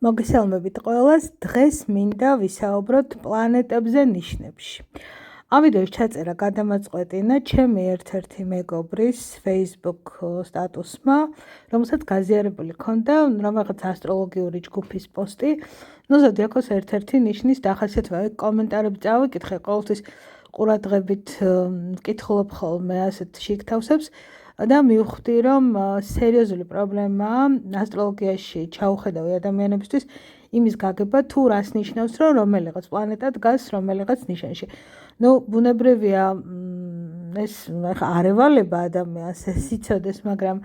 მოგესალმებით ყველას, დღეს მინდა ვისაუბროთ პლანეტებზე ნიშნებში. ამ ვიდეოს ჩაწერა გადამაწყვეტინა ჩემი ერთ-ერთი მეგობრის Facebook სტატუსმა, რომელსაც გაზიარებული ჰქონდა რაღაც ასტროლოგიური ჯგუფის პოსტი. ზოდიაქოს ერთ-ერთი ნიშნის დახასიათება. კომენტარები წავიკითხე, ყოველთვის ყურადღებით ვკითხულობ ხოლმე ასეთ შიგთავსებს. და მივხვდი, რომ სერიოზული პრობლემაა ასტროლოგიაში ჩაუხედავი ადამიანებისთვის იმის გაგება, თუ რას ნიშნავს, რომ რომელიღაც პლანეტა დგას რომელიღაც ნიშანში. ბუნებრივია ეს არ ევალება ადამიანს ეს იცოდეს, მაგრამ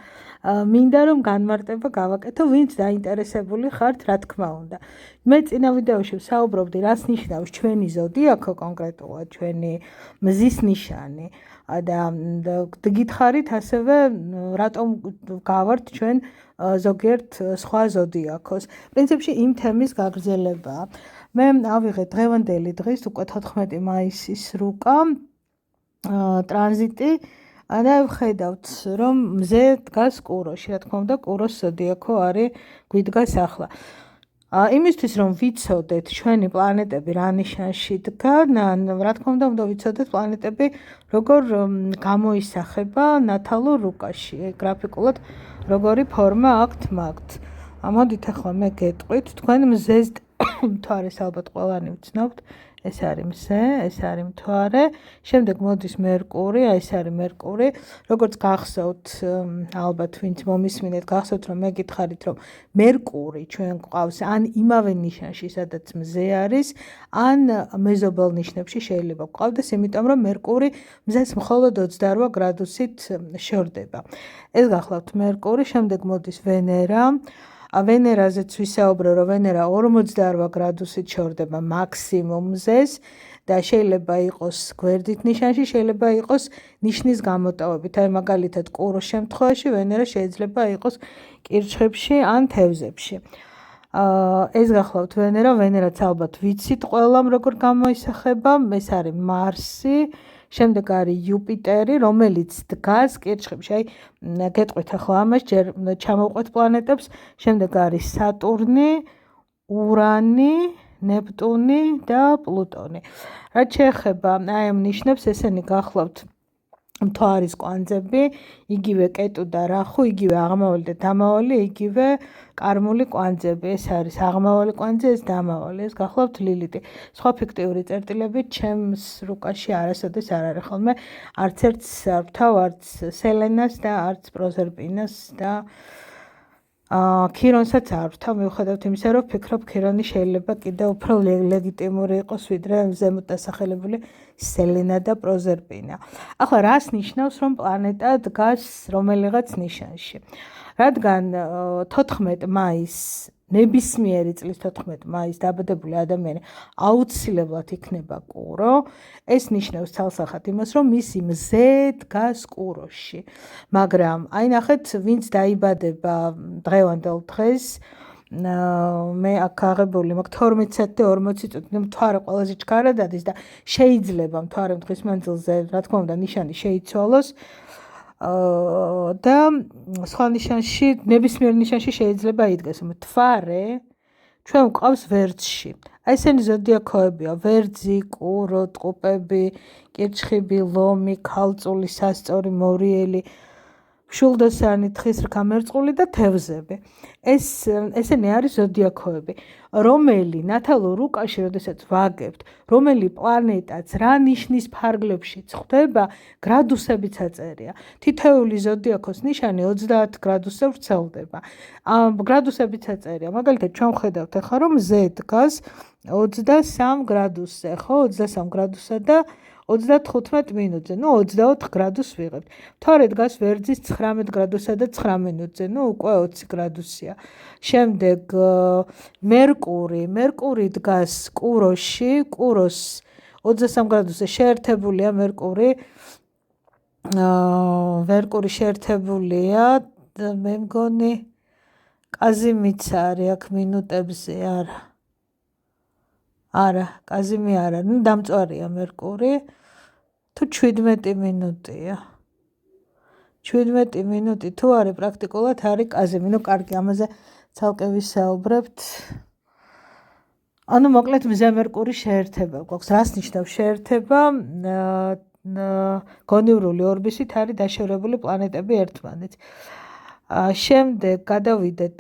მინდა რომ განმარტება გავაკეთო, ვინც დაინტერესებული ხართ, რა თქმა უნდა. მე წინა ვიდეოში ვსაუბრობდი, რას ნიშნავს ჩვენი ზოდიაქო კონკრეტულად, ჩვენი მზის ნიშანი. და გითხარით ასევე რატომ გავართ ჩვენ ზოგიერთ სხვა ზოდიაქოს. პრინციპში იმ თემის გაგრძელებაა. მე ავიღე დღევანდელი დღის უკვე 14 მაისის რუკა ტრანზიტი და ვხედავთ რომ მზე დგას კუროში, რა თქმა უნდა კუროს ზოდიაქო არის გვიდგას ახლა. იმისთვის რომ ვიცოდეთ ჩვენი პლანეტები რა ნიშანში დგან, რა თქმა უნდა ვიცოდეთ პლანეტები როგორ გამოისახება ნათალურ რუკაში, გრაფიკულად როგორი ფორმა აქვთ მაგთ. მოდით ახლა მე გეტყვით, თქვენ მზეს მთვარეს ალბათ ყველანი ვცნობთ, ეს არის მზე, ეს არის მთვარე, შემდეგ მოდის მერკური, ეს არის მერკური. როგორც გახსოვთ, ალბათ ვინც მომისმინეთ, გახსოვთ რომ მე გითხარით რომ მერკური ჩვენ გვყავს ან იმავე ნიშანში, სადაც მზე არის, ან მეზობელ ნიშნებში შეიძლება გვყავდეს, იმიტომ რომ მერკური მზეს მხოლოდ 28 გრადუსით შორდება. ეს გახლავთ მერკური, შემდეგ მოდის ვენერა. ვენერაზეც ვისაუბრო, რომ ვენერა 48 გრადუსით შორდება მაქსიმუმ მზეს და შეიძლება იყოს გვერდით ნიშანში, შეიძლება იყოს ნიშნის გამოტოვებით. აი მაგალითად კუროს შემთხვევაში ვენერა შეიძლება იყოს კირჩხებში ან თევზებში. ეს გახლავთ ვენერა, ვენერაც ალბათ ვიცით ყველამ როგორ გამოისახება, ეს არის მარსი. შემდეგ არის იუპიტერი, რომელიც დგას კირჩხებში. აი გეტყვით ახლა ამას, ჯერ ჩამოვყვეთ პლანეტებს, შემდეგ არის სატურნი, ურანი, ნეპტუნი და პლუტონი. რაც შეეხება აი ამ ნიშნებს, ესენი გახლავთ მთვარის კვანძები, იგივე კეტუ და რახუ, იგივე აღმავალი და დამავალი, იგივე კარმული კვანძები. ეს არის აღმავალი კვანძი, ეს დამავალი, ეს გახლავთ ლილიტი. სხვა ფიქტიური წერტილები ჩემს რუკაში არასოდეს არ არის ხოლმე, არც ერთს არ ვთავ, არც სელენას და არც პროზერპინას და ქირონსაც არ ვთავ, მიუხედავად იმისა, რომ ვფიქრობ ქირონი შეიძლება კიდევ უფრო ლეგიტიმური იყოს, ვიდრე ზემოთ დასახელებული სელენა და პროზერპინა. ახლა რას ნიშნავს, რომ პლანეტა დგას რომელიღაც ნიშანში? რადგან 14 მაისს ნებისმიერი წლის 14 მაისს დაბადებული ადამიანი აუცილებლად იქნება კურო, ეს ნიშნავს ცალსახად იმას, რომ მისი მზე დგას კუროში. მაგრამ აი ნახეთ, ვინც დაიბადება დღევანდელ დღეს, მე აქ აღებული მაქვს 12 საათი და 40 წუთი, მთვარე ყველაზე ჩქარად ადის და შეიძლება მთვარე დღის მანძილზე, რა თქმა უნდა, ნიშანი შეიცვალოს. და სხვა ნიშანში, ნებისმიერ ნიშანში შეიძლება იდგეს. მთვარე ჩვენ გვყავს ვერძში. აი ესენი ზოდიაქოებია: ვერძი, კურო, ტყუპები, კირჩხიბი, ლომი, ქალწული, სასწორი, მორიელი, შულდოსანი, თხისრქა, მერწყული და თევზები. ესენი არის ზოდიაქოები, რომელი ნათალურ რუკაში, როდესაც ვაგებთ, რომელი პლანეტაც რა ნიშნის ფარგლებშიც ხვდება, გრადუსებიც აწერია. თითოეული ზოდიაქოს ნიშანი 30 გრადუსზე ვრცელდება. გრადუსებიც აწერია. მაგალითად, ჩვენ ვხედავთ ახლა, რომ მზე დგას 23 გრადუსზე, ხო, 23 გრადუსსა და 35 მინუტზე, 24 გრადუსს ვიღებთ. მთვარე დგას ვერძის 19 გრადუსსა და 9 მინუტზე, უკვე 20 გრადუსია. შემდეგ მერკური დგას კუროში, კუროს 23 გრადუსზე შეერთებულია მერკური შეერთებულია, მე მგონი კაზიმიც არის აქ მინუტებზე, არა, კაზიმი არა, დამწვარია მერკური, თუ 17 მინუტია. 17 მინუტი თუ არის პრაქტიკულად არის კაზიმი. კარგი, ამაზე ცალკე ვისაუბრებთ. ანუ მოკლედ მზე მერკური შეერთება გვაქვს. რას ნიშნავს შეერთება? გონივრული ორბისით არის დაშორებული პლანეტები ერთმანეთს. შემდეგ გადავიდეთ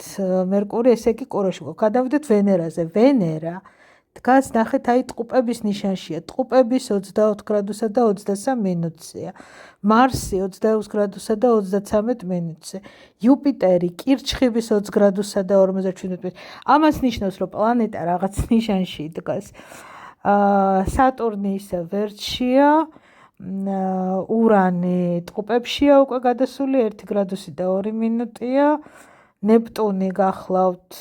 მერკური, ესე იგი ყუროში გვაქვს. გადავიდეთ ვენერაზე. ვენერა დგას ნახეთ აი ტყუპების ნიშანშია. ტყუპების 24 გრადუსა და 23 მინუტზეა. მარსი 26 გრადუსა და 33 მინუტზე. იუპიტერი კირჩხიბის 20 გრადუსა და 57 მინუტზე. ამას ნიშნავს, რომ პლანეტა რაღაც ნიშანში დგას. სატურნი ისე ვერტშია, ურანი ტყუპებშია უკვე გადასული 1 გრადუსი და 2 მინუტია. ნეპტუნი გახლავთ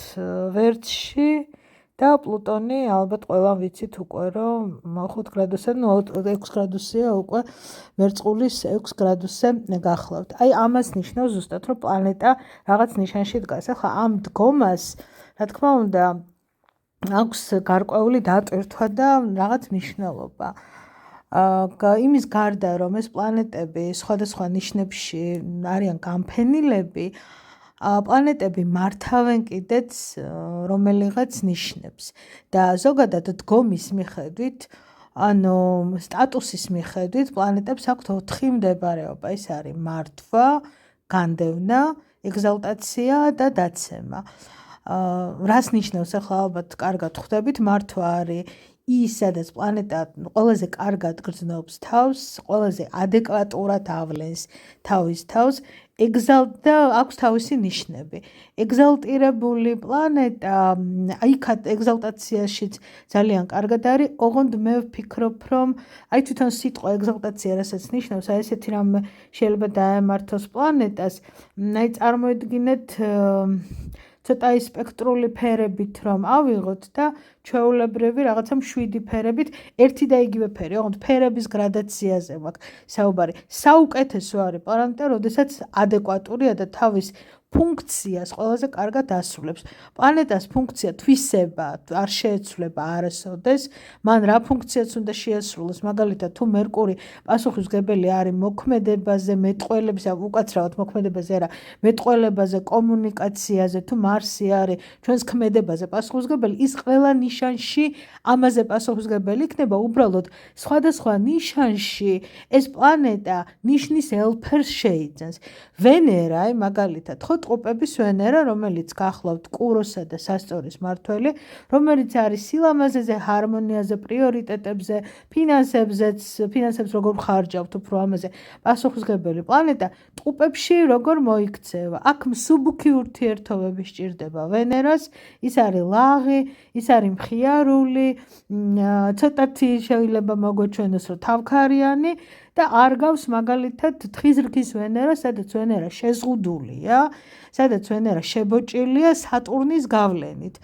ვერტში. და პლუტონი ალბათ ყველამ ვიცით უკვე რომ 5 გრადუსზე, 6 გრადუსია უკვე მერწყულის 6 გრადუსზე გახლავთ. აი ამას ნიშნავს ზუსტად რომ პლანეტა რაღაც ნიშანში დგას. ახლა ამ დგომას რა თქმა უნდა აქვს გარკვეული დატვირთვა და რაღაც მნიშვნელობა. იმის გარდა რომ ეს პლანეტები სხვადასხვა ნიშნებში არიან გამფენილები, პლანეტები მართავენ კიდეც რომელიღაც ნიშნებს და ზოგადად დგომის მიხედვით, ანუ სტატუსის მიხედვით პლანეტებს აქვთ 4 მდებარეობა. ეს არის მართვა, განდევნა, ეგზალტაცია და დაცემა. რას ნიშნავს ახლა ალბათ კარგად ხვდებით, მართვა არის ის, სადაც პლანეტა ყველაზე კარგად გრძნობს თავს, ყველაზე ადეკვატურად ავლენს თავის თავს, და აქვს თავისი ნიშნები. ეგზალტირებული პლანეტა, იქაც ეგზალტაციაშიც ძალიან კარგად არის, ოღონდ მე ვფიქრობ, რომ აი თვითონ სიტყვა ეგზალტაცია, რასაც ნიშნავს, აი ესეთი რამე შეიძლება დაემართოს პლანეტას, აი წარმოედგინეთ ცოტა სპექტრული ფერებით რომ ავიღოთ და ჩვეულებრივი რაღაცა მშვიდი ფერებით ერთი და იგივე ფერი, ოღონდ ფერების გრადაციაზე მაქვს საუბარი. საუკეთესო არის პლანეტა, როდესაც ადეკვატურია და თავის ფუნქციას ყველაზე კარგად ასრულებს. პლანეტას ფუნქცია თვისება არ შეეცვლება არასოდეს, მან რა ფუნქციაც უნდა შეასრულოს, მაგალითად თუ მერკური პასუხისმგებელი არის მოქმედებაზე, მეტყველებზე, უკაცრავად მოქმედებაზე არა, მეტყველებაზე, კომუნიკაციაზე, თუ მარსი არის ჩვენს ქმედებაზე პასუხისმგებელი, ის ყველა ნიშანში ამაზე პასუხისმგებელი იქნება. უბრალოდ სხვადასხვა ნიშანში ეს პლანეტა ნიშნის ელფერს შეიძენს. ვენერა, მაგალითად, ტყუპების ვენერა, რომელიც გახლავთ კუროსა და სასწორის მმართველი, რომელიც არის სილამაზეზე, ჰარმონიაზე, პრიორიტეტებზე, ფინანსებს როგორ ხარჯავთ, უფრო ამაზე პასუხისმგებელი პლანეტა, ტყუპებში როგორ მოიქცევა. აქ მსუბუქი ურთიერთობები სჭირდება ვენერას, ის არის ლაღი, ის არის მხიარული, ცოტათი შეიძლება მოგვეჩვენოს, რომ თავქარიანი და არ გავს მაგალითად თხიზრქის ვენერა, სადაც ვენერა შეზღუდულია, სადაც ვენერა შებოჭილია სატურნის გავლენით.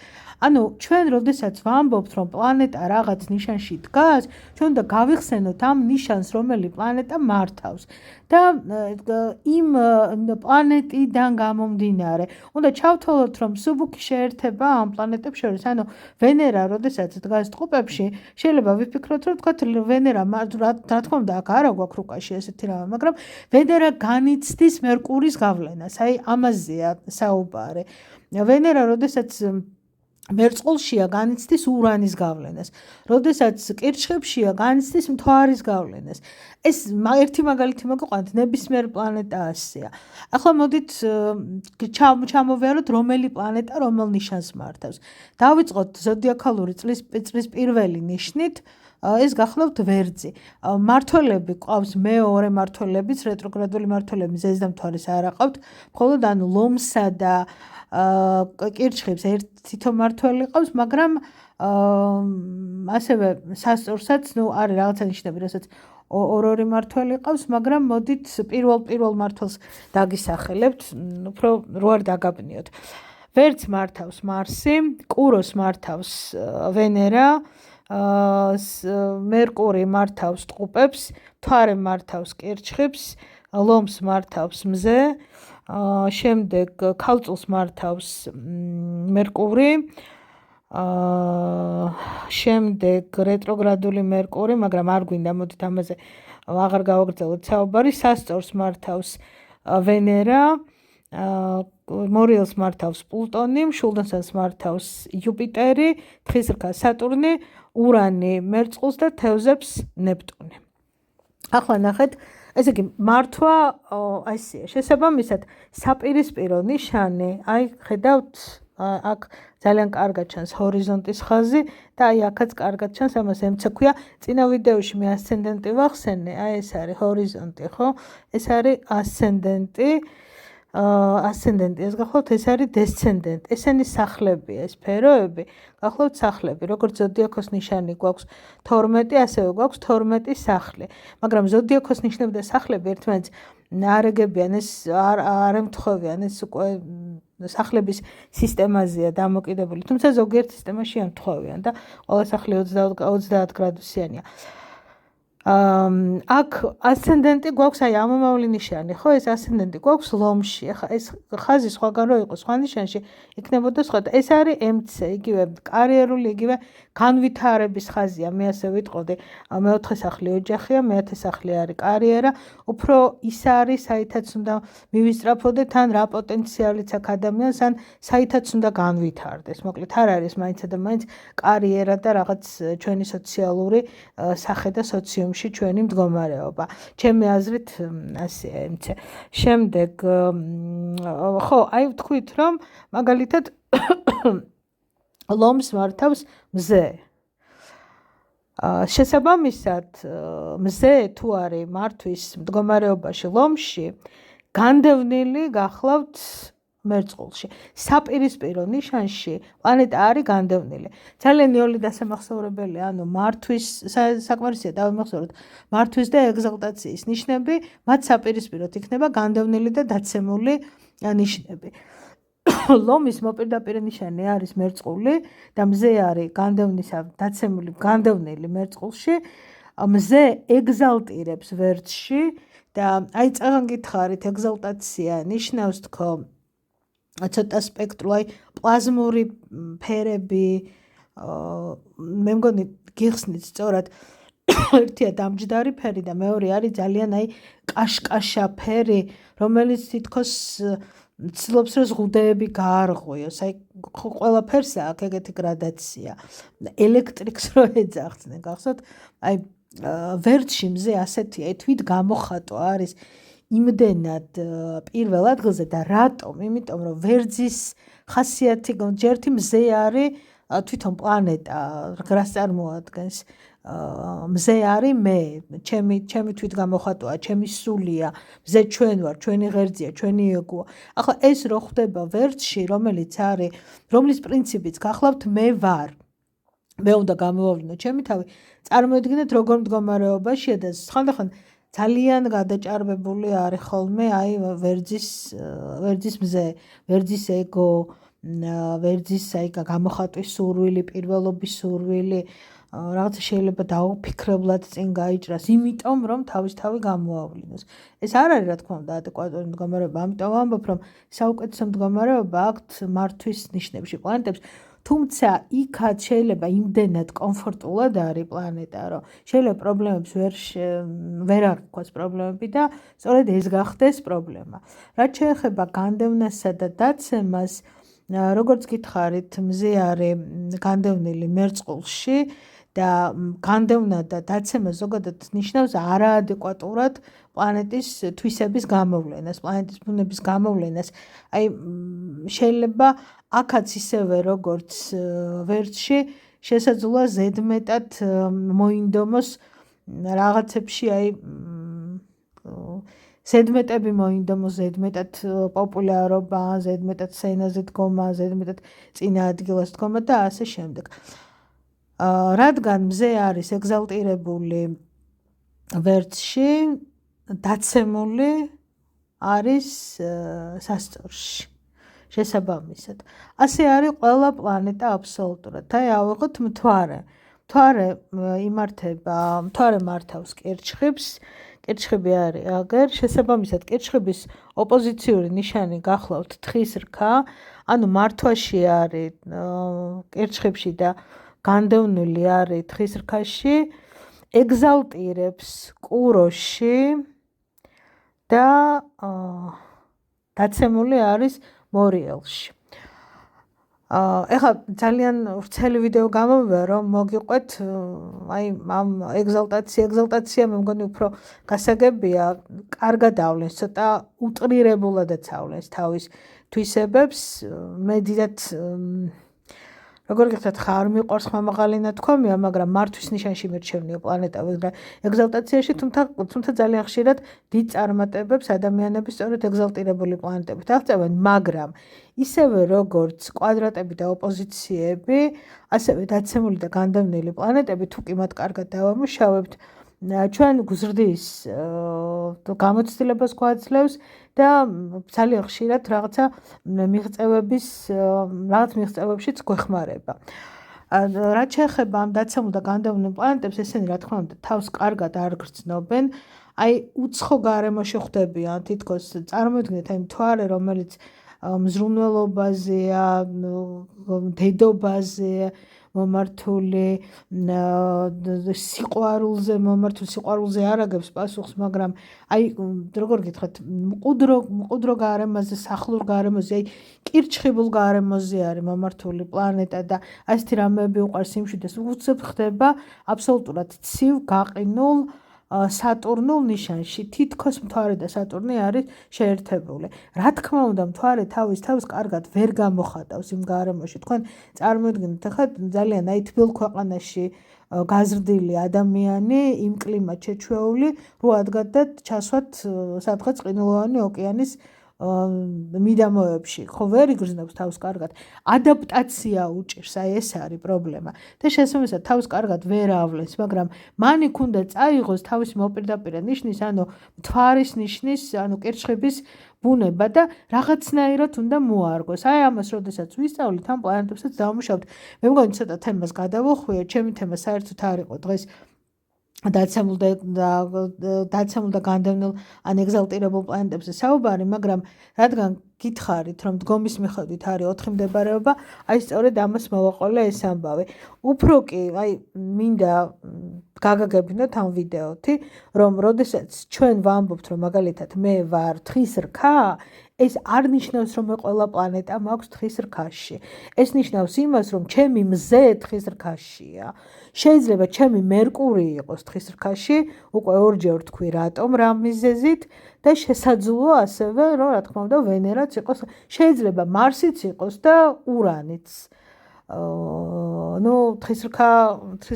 ანუ ჩვენ როდესაც ვამბობთ, რომ პლანეტა რაღაც ნიშანში დგას, ჩვენ უნდა გავიხსენოთ ამ ნიშანს, რომელი პლანეტა მართავს. და იმ პლანეტიდან გამომდინარე, უნდა ჩავთვალოთ, რომ მსუბუქი შეერთება ამ პლანეტებს შორის, ანუ ვენერა, როდესაც დგას ტყუპებში, შეიძლება ვიფიქროთ, რომ თქვათ ვენერა, რა თქმა უნდა, აქ არა გვაქვს რუკაში ესეთი რამე, მაგრამ ვენერა განიცდის მერკურის გავლენას, აი ამაზეა საუბარი. ვენერა, როდესაც მერწყულშია განიცდის ურანის გავლენას, როდესაც კირჩხებშია განიცდის მთვარის გავლენას. ეს ერთი მაგალითი მოგყვანთ, ნებისმიერ პლანეტა ასეა. ახლა მოდით ჩამოვიაროთ, რომელი პლანეტა რომელ ნიშანს მართავს. დავიწყოთ ზოდიაქალური წლის პირველი ნიშნით, ეს გახლავთ ვერძი. მმართველები ყავს მეორე მმართველებიც, რეტროგრადული მმართველები მზეს და მთვარის არ აყავთ, მხოლოდ ანუ ლომსა და კირჩხიბს თითო მმართველი ყავს, მაგრამ ასევე სასწორსაც, არის რაღაცა ნიშნები, რასაც ორ-ორი მმართველი ყავს, მაგრამ მოდით პირველ მმართველს დაგისახელებთ, უფრო რო არ დაგაბნიოთ. ვერძს მართავს მარსი, კუროს მართავს ვენერა, მერკური მართავს ტყუპებს, მთვარე მართავს კირჩხიბს, ლომს მართავს მზე, შემდეგ ქალწულს მართავს მერკური, შემდეგ რეტროგრადული მერკური, მაგრამ არ გვინდა, მოდით ამაზე აღარ გავაგრძელოთ საუბარი, სასწორს მართავს ვენერა, მორიელს მართავს პლუტონი, მშვილდოსანს მართავს იუპიტერი, თხის რქას სატურნი, ურანი მერწყულს და თევზებს ნეპტუნი. ახლა ნახეთ, ესე იგი მართვა ასეა. შესაბამისად, საპირისპირო ნიშანი, აი ხედავთ, აქ ძალიან კარგად ჩანს ჰორიზონტის ხაზი და აი აქაც კარგად ჩანს, ამას ემცე ქვია. წინა ვიდეოში მე ასცენდენტი ვახსენე, აი ეს არის ჰორიზონტი, ხო? ეს არის ასცენდენტი. ასცენდენტი ეს გახლავთ, ეს არის დესცენდენტი. ესენი სახლებია, ეს სფეროები, გახლავთ სახლები. როგორც ზოდიაქოს ნიშანი გვაქვს 12, ასევე გვაქვს 12 სახლი. მაგრამ ზოდიაქოს ნიშნები და სახლები ერთმანეთს არ ეგებიან, ეს არ ემთხვევიან, ეს უკვე სახლების სისტემაზეა დამოკიდებული. თუმცა ზოგიერთ სისტემაში ემთხვევიან და ყველა სახლი 30 გრადუსიანია. აქ ასცენდენტი გვაქვს, აი ამომავლი ნიშანი, ხო? ეს ასცენდენტი გვაქვს ლომში. ახლა ეს ხაზი სხვაგან რო იყოს, სხვა ნიშანში იქნებოდა სხვა. ეს არის MC, იგივე კარიერული, იგივე განვითარების ხაზია. მე ასე ვიტყოდი, მეოთხე სახლი ოჯახია, მეათე სახლი არის კარიერა. უფრო ის არის, საითაც უნდა მივისწრაფოდეთ, ან რა პოტენციალიც აქვს ადამიანს, ან საითაც უნდა განვითარდეს. მოკლედ, არ არის მაინცსა და მაინც კარიერა და რაღაც ჩვენი სოციალური სახე და სოციუმში ჩვენი მდგომარეობა. ჩემი აზრით ასეა ემცე. შემდეგ ხო, აი ვთქვით, რომ მაგალითად ლომს მართავს მზე. შესაბამისად, მზე თუ არის მართვის მდგომარეობაში ლომში, განდევნილი გახლავთ მერწყულში. საპირისპირო ნიშანში პლანეტა არის განდევნილი. ძალიან იოლი დასამახსოვრებელია, ანუ მართვის საკმარისია დავიმახსოვროთ, მართვის და ეგზალტაციის ნიშნები, მათ საპირისპიროდ იქნება განდევნილი და დაცემული ნიშნები. ლომის მოპირდაპირე ნიშანი არის მერწყული და მზე არის განდევნისა დაცემული განდევნილი მერწყულში. მზე ეგზალტირებს ვერცხლში და აი წაღან გითხარით, ეგზალტაცია ნიშნავს თქო ცოტა სპექტრული, პლაზმური ფერები, მე მგონი გიხსნით სწორად, ერთია დამჯდარი ფერი და მეორე არის ძალიან აი კაშკაშა ფერი, რომელიც თითქოს ცდილობს რომ ზღუდეები გაარღვიოს. აი ყველა ფერს აქვს ეგეთი გრადაცია. ელექტრიკს რო ეძახდნენ, გახსოვთ? აი ვერცხლში მზე ასეთია, აი თვით გამოხატვა არის იმდენად პირველ ადგილზე და რატომ? იმიტომ რომ ვერძის ხასიათი ჯერთი მზე არის თვითონ პლანეტა, რას წარმოადგენს? მზე არის მე, ჩემი თვით გამოხატვა, ჩემი სულია, მზე ჩვენ ვარ, ჩვენი ღერძია, ჩვენი ეგოა. ახლა ეს რო ხდება ვერცხლში, რომელიც არის, რომლის პრინციპიც გახლავთ მე ვარ. მე უნდა გამოვავლინო ჩემი თავი, წარმოედგინეთ როგორ მდგომარეობაშია და ხანდახან ძალიან გადაჭარბებული არის ხოლმე აი ვერძის მზე, ვერძის ეგო, ვერძის აი გამოხატვის სურვილი, პირველობის სურვილი, რაღაც შეიძლება დაუფიქრებლად წინ გაიჭრას, იმიტომ რომ თავისთავი გამოავლინოს. ეს არ არის რა თქმა უნდა ადეკვატური მდგომარეობა, ამიტომ ვამბობ რომ საუკეთესო მდგომარეობა აქვს მართვის ნიშნებში პლანეტებს. თუმცა იქაც შეიძლება იმდენად კომფორტულად არის პლანეტა, რომ შეიძლება პრობლემებს ვერ აღქვას პრობლემები და სწორედ ეს გახდეს პრობლემა. რაც შეეხება განდევნასა და დაცემას, როგორც გითხარით, მზე არის განდევნილი მერწყულში და განდევნა და დაცემა ზოგადად ნიშნავს არაადეკვატურად პლანეტის თვისების გამოვლენას, პლანეტის ბუნების გამოვლენას. აი შეიძლება აქაც ისევე როგორც ვერცხლში შესაძლოა ზედმეტად მოინდომოს რაღაცებში, აი ზედმეტები მოინდომოს, ზედმეტად პოპულარობა, ზედმეტად სცენაზე დგომა, ზედმეტად წინა ადგილას დგომა და ასე შემდეგ. რადგან მზე არის ეგზალტირებული ვერცხლში, დაცემული არის სასწორში. შესაბამისად. ასე არის ყველა პლანეტა აბსოლუტურად. აი ავიღოთ მთვარე. მთვარე იმართება, მთვარე მართავს კირჩხიბს. კირჩხიბი არის აგერ, შესაბამისად კირჩხიბის ოპოზიციური ნიშანი გახლავთ თხის რქა, ანუ მართვაში არის კირჩხიბში და განდევნილი არის თხის რქაში, ეგზალტირებს კუროში და დაცემული არის მორიელში. ეხლა ძალიან ვრცელი ვიდეო გამომივა, რომ მოგიყვეთ აი ამ ეგზალტაცია მე მგონი უფრო გასაგებია, კარგად ავლენს, ცოტა უტრირებულადაც ავლენს თავის თვისებებს, მე დიდად როგორ გიხდათ ხარ მიყვარს ხმამაღალი ნათქვამია, მაგრამ მართვის ნიშანში მირჩევნია პლანეტა ვიდრე ეგზალტაციაში, თუმცა ძალიან ხშირად დიდ წარმატებებს ადამიანები სწორედ ეგზალტირებული პლანეტებით აღწევენ, მაგრამ ისევე როგორც კვადრატები და ოპოზიციები, ასევე დაცემული და განდევნილი პლანეტები თუ კი მათ კარგად დავამუშავებთ, ჩვენ გზრდის გამოცდილებას გვაძლევს და ძალიან ხშირად რაღაცა მიღწევებშიც გვეხმარება. რაც შეეხება ამ დაცემულ და განდევნილ პლანეტებს, ესენი რა თქმა უნდა თავს კარგად არ გრძნობენ, აი უცხო გარემოში ხვდებიან, თითქოს წარმოიდგინეთ აი მთვარე, რომელიც მზრუნველობაზეა, დედობაზე მომართული, სიყვარულზე არ აგებს პასუხს, მაგრამ აი როგორ გითხრათ, მყუდრო გარემოზე, სახლურ გარემოზე, აი კირჩხიბულ გარემოზე არის მომართული პლანეტა და ასეთი რამეები უყარს იმშვიდეს, უცებ ხდება აბსოლუტურად ცივ, გაყინულ სატურნულ ნიშანში, თითქოს მთვარე და სატურნი არის შეერთებული. რა თქმა უნდა, მთვარე თავის კარგად ვერ გამოხატავს იმ გარემოში. თქვენ წარმოიდგინეთ, ახლა ძალიან აი თბილ ქვეყანაში გაზრდილი ადამიანი იმ კლიმატ შეჩვეული, რო ადგათ ჩასვათ სადღაც ყინულოვანი ოკეანის მიდამოებში, ხო ვერ იგრძნობს თავს კარგად. ადაპტაცია უჭირს, აი ეს არის პრობლემა. და შესაბამისად თავს კარგად ვერ ავლენს, მაგრამ მან იქ უნდა წაიღოს თავისი მოპირდაპირე ნიშნის, ანუ მთვარის ნიშნის, ანუ კირჩხიბის ბუნება და რაღაცნაირად უნდა მოარგოს. აი ამას როდესაც ვისწავლით, ამ პლანეტებსაც დავმუშავთ. მე მგონი ცოტა თემას გადავახვიე, ჩემი თემა საერთოდ არ იყო დღეს დაცემულ და განდევნილ ან ეგზალტირებულ პლანეტებზე საუბარი, მაგრამ რადგან გითხარით, რომ დგომის მიხედვით არის 4 მდებარეობა, აი სწორედ ამას მოვაყოლე ეს ამბავი. უფრო კი, აი მინდა გაგაგებინოთ ამ ვიდეოთი, რომ როდესაც ჩვენ ვამბობთ, რომ მაგალითად მე ვარ თხის რქა, ეს არ ნიშნავს, რომ მე ყველა პლანეტა მაქვს თხის რქაში. ეს ნიშნავს იმას, რომ ჩემი მზე თხის რქაშია. შეიძლება ჩემი მერკური იყოს თხის რქაში, უკვე ორჯერ ვთქვი რატომ რა მიზეზით და შესაძლოა ასევე, რომ რა თქმა უნდა ვენერაც იყოს, შეიძლება მარსიც იყოს და ურანიც. თხის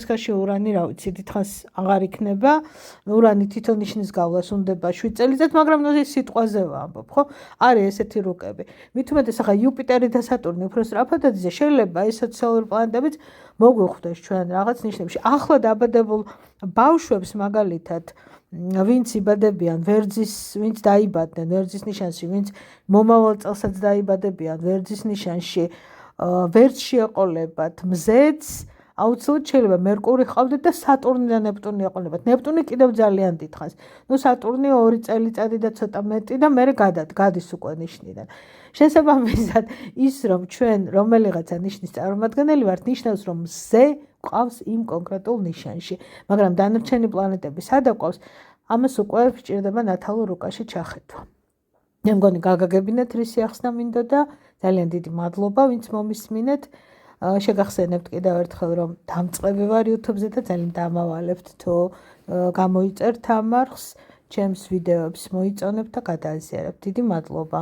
რქაში ურანი, რა ვიცი, დიდხანს აღარ იქნება. ურანი თვითონ ნიშნის გავლას უნდება 7 წელიწად, მაგრამ ეს სიტყვაზე ვამბობ, ხო? არის ესეთი რუკები. მით უმეტეს ახლა იუპიტერი და სატურნი უფრო სწრაფად აზიზე, შეიძლება ეს სოციალური პლანეტებიც მოგვიხვდეს ჩვენ რაღაც ნიშნებში. ახლა დაბადებულ ბავშვებს მაგალითად ვინც იბადებიან ვინც დაიბადნენ ვერძის ნიშანში, ვინც მომავალ წელსაც დაიბადებიან ვერძის ნიშანში, ვერც შეეყოლებათ მზეც, აუცილებლად შეიძლება მერკური ყავდეთ და სატურნი და ნეპტუნი ეყოლებათ. ნეპტუნი კიდევ ძალიან დიდხანს. სატურნი 2 წელიწადი და ცოტა მეტი და მერე გადის უკვე ნიშნიდან. შესაბამისად, ის რომ ჩვენ რომელიღაცა ნიშნის წარმომადგენელი ვართ, ნიშნავს რომ მზე ყავს იმ კონკრეტულ ნიშანში. მაგრამ დანარჩენი პლანეტები სადა ყავს, ამას უკვე სჭირდება ნათალურ რუკაში ჩახედვა. მე მგონი გაგაგებინეთ რისი ახსნა მინდოდა, ძალიან დიდი მადლობა ვინც მომისმინეთ. შეგახსენებთ კიდევ ერთხელ, რომ დამწყები ვარ YouTube-ზე და ძალიან დამავალებთ თუ გამოიწერთ ამ არხს, ჩემს ვიდეოებს მოიწონებთ და გადააზიარებთ. დიდი მადლობა.